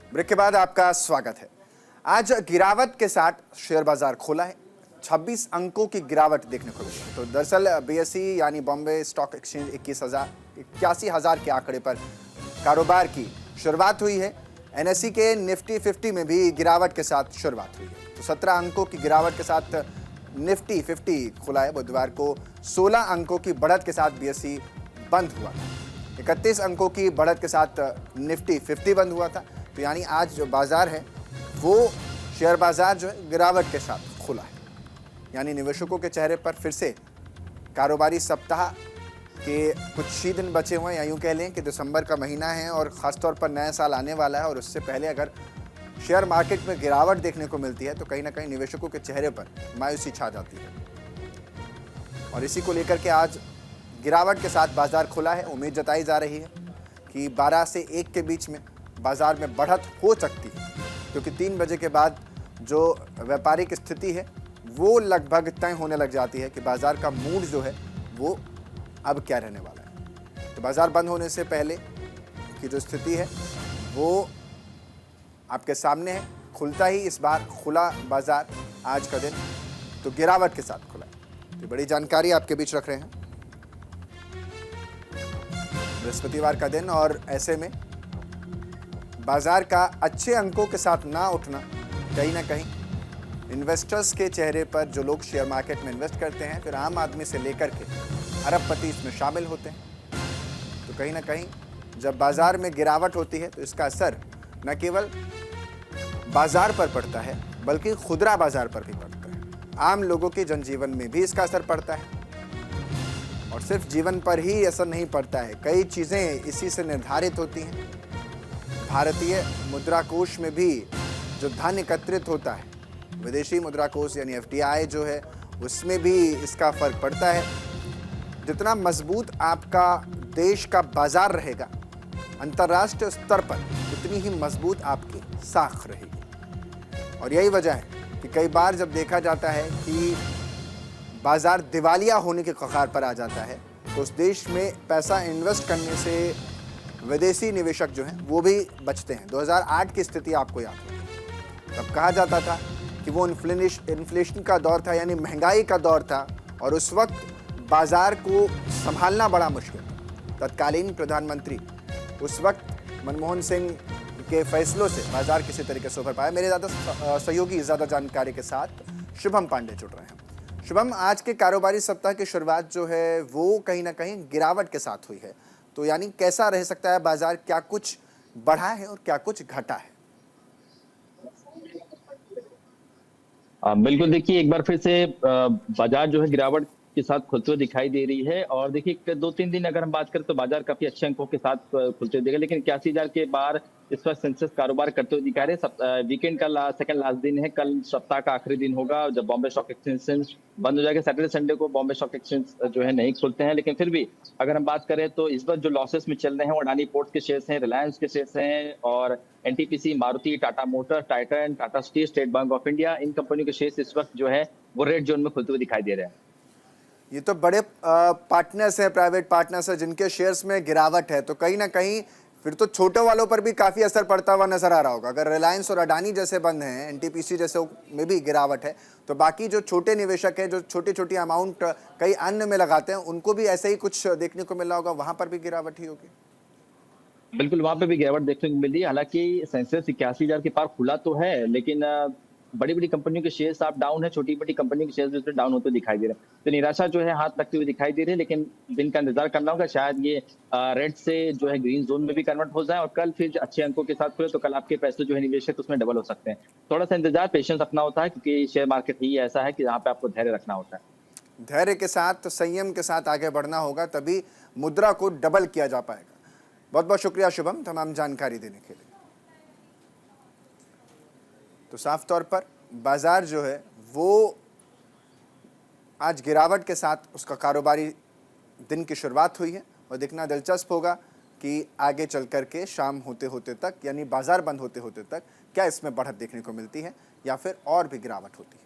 Break के बाद आपका स्वागत है। आज गिरावट के साथ शेयर बाजार खोला है। 26 अंकों की गिरावट देखने को मिली। तो दरअसल बीएसई यानी बॉम्बे स्टॉक एक्सचेंज 81,000 के आंकड़े पर कारोबार की शुरुआत हुई है। एनएसई के निफ्टी 50 में भी गिरावट के साथ शुरुआत हुई है। तो 17 अंकों की गिरावट के साथ निफ्टी 50 खुला है। बुधवार को 16 अंकों की बढ़त के साथ बीएसई बंद हुआ था। 31 अंकों की बढ़त के साथ निफ्टी 50 बंद हुआ था। तो यानी आज जो बाजार है वो शेयर बाजार जो है गिरावट के साथ खुला है। यानी निवेशकों के चेहरे पर फिर से कारोबारी सप्ताह के कुछ ही दिन बचे हुए हैं, या यूँ कह लें कि दिसंबर का महीना है और ख़ासतौर पर नया साल आने वाला है। और उससे पहले अगर शेयर मार्केट में गिरावट देखने को मिलती है तो कहीं ना कहीं निवेशकों के चेहरे पर मायूसी छा जाती है। और इसी को लेकर के आज गिरावट के साथ बाजार खुला है। उम्मीद जताई जा रही है कि 12 से 1 के बीच में बाजार में बढ़त हो सकती है, क्योंकि 3 बजे के बाद जो व्यापारिक स्थिति है वो लगभग तय होने लग जाती है कि बाजार का मूड जो है वो अब क्या रहने वाला है। तो बाजार बंद होने से पहले की जो स्थिति है वो आपके सामने है। खुलता ही इस बार खुला बाजार आज का दिन तो गिरावट के साथ खुला है। तो बड़ी जानकारी आपके बीच रख रहे हैं। बृहस्पतिवार का दिन और ऐसे में बाजार का अच्छे अंकों के साथ ना उठना कहीं ना कहीं इन्वेस्टर्स के चेहरे पर, जो लोग शेयर मार्केट में इन्वेस्ट करते हैं, फिर आम आदमी से लेकर के अरबपति इसमें शामिल होते हैं। तो कहीं ना कहीं जब बाजार में गिरावट होती है तो इसका असर न केवल बाजार पर पड़ता है बल्कि खुदरा बाजार पर भी पड़ता है। आम लोगों के जनजीवन में भी इसका असर पड़ता है। और सिर्फ जीवन पर ही असर नहीं पड़ता है, कई चीज़ें इसी से निर्धारित होती हैं। भारतीय मुद्रा कोष में भी जो धन एकत्रित होता है, विदेशी मुद्रा कोष यानी एफडीआई जो है, उसमें भी इसका फर्क पड़ता है। जितना मजबूत आपका देश का बाजार रहेगा अंतर्राष्ट्रीय स्तर पर, उतनी ही मजबूत आपकी साख रहेगी। और यही वजह है कि कई बार जब देखा जाता है कि बाजार दिवालिया होने के कगार पर आ जाता है तो उस देश में पैसा इन्वेस्ट करने से विदेशी निवेशक जो हैं वो भी बचते हैं। 2008 की स्थिति आपको याद होगी। तब कहा जाता था कि वो इन्फ्लेशन का दौर था, यानी महंगाई का दौर था, और उस वक्त बाजार को संभालना बड़ा मुश्किल था। तत्कालीन प्रधानमंत्री उस वक्त मनमोहन सिंह के फैसलों से बाजार किसी तरीके से उभर पाया। मेरे ज़्यादा सहयोगी ज़्यादा जानकारी के साथ शुभम पांडे जुड़ रहे हैं। शुभम, आज के कारोबारी सप्ताह की शुरुआत जो है वो कहीं ना कहीं गिरावट के साथ हुई है। तो यानी कैसा रह सकता है बाजार, क्या कुछ बढ़ा है और क्या कुछ घटा है? बिल्कुल, देखिए एक बार फिर से बाजार जो है गिरावट के साथ खुलते हुए दिखाई दे रही है। और देखिए 2-3 दिन अगर हम बात करें तो बाजार काफी अच्छे अंकों के साथ खुलते हुए दिखेगा, लेकिन 81,000 के बाहर इस वक्त सेंसेक्स कारोबार करते हुए दिखा रहे हैं। वीकेंड का सेकंड लास्ट दिन है, कल सप्ताह का आखिरी दिन होगा जब बॉम्बे स्टॉक एक्सचेंज बंद हो जाएगा। सैटरडे संडे को बॉम्बे स्टॉक एक्सचेंज जो है नहीं खुलते हैं, लेकिन फिर भी अगर हम बात करें तो इस वक्त जो लॉसेस में चल रहे हैं वो अडानी पोर्ट्स के शेयर्स हैं, रिलायंस के शेयर्स हैं, और NTPC, Maruti, Tata Motor, Titan, Tata Steel, State Bank of India, इन कंपनियों के शेयर्स इस वक्त जो है वो रेड जोन में खुलते हुए दिखाई दे रहे हैं। ये तो बड़े पार्टनर्स हैं, प्राइवेट पार्टनर्स हैं, जिनके शेयर्स में गिरावट है। तो कहीं ना कहीं फिर तो छोटे वालों पर भी काफ़ी असर पड़ता हुआ नजर आ रहा होगा। अगर रिलायंस और अडानी जैसे बंद हैं, एनटीपीसी जैसे में भी गिरावट है, तो बाकी जो छोटे निवेशक हैं, जो छोटी छोटी अमाउंट कई अन्य में लगाते हैं, उनको भी ऐसे ही कुछ देखने को मिल रहा होगा, वहां पर भी गिरावट ही होगी। बिल्कुल, वहां पे भी गिरावट देखने को मिल रही है। हालांकि सेंसेक्स 81,000 के पार खुला तो है, लेकिन बड़ी बड़ी कंपनियों के शेयर्स आप डाउन है, छोटी बड़ी कंपनियों के शेयर्स भी डाउन होते दिखाई दे रहे हैं। तो निराशा जो है हाथ रखते हुए दिखाई दे रही है, लेकिन दिन का इंतजार करना होगा। शायद ये रेड से जो है ग्रीन जोन में भी कन्वर्ट हो जाए और कल फिर अच्छे अंकों के साथ खुले तो कल आपके पैसे जो है निवेश है तो उसमें डबल हो सकते हैं। थोड़ा सा इंतजार, पेशेंस रखना होता है, क्योंकि शेयर मार्केट ही ऐसा है कि जहाँ पे आपको धैर्य रखना होता है। धैर्य के साथ, संयम के साथ आगे बढ़ना होगा, तभी मुद्रा को डबल किया जा पाएगा। बहुत बहुत शुक्रिया शुभम तमाम जानकारी देने के लिए। तो साफ तौर पर बाजार जो है वो आज गिरावट के साथ उसका कारोबारी दिन की शुरुआत हुई है। और देखना दिलचस्प होगा कि आगे चल कर के शाम होते होते तक, यानी बाजार बंद होते होते तक, क्या इसमें बढ़त देखने को मिलती है या फिर और भी गिरावट होती है।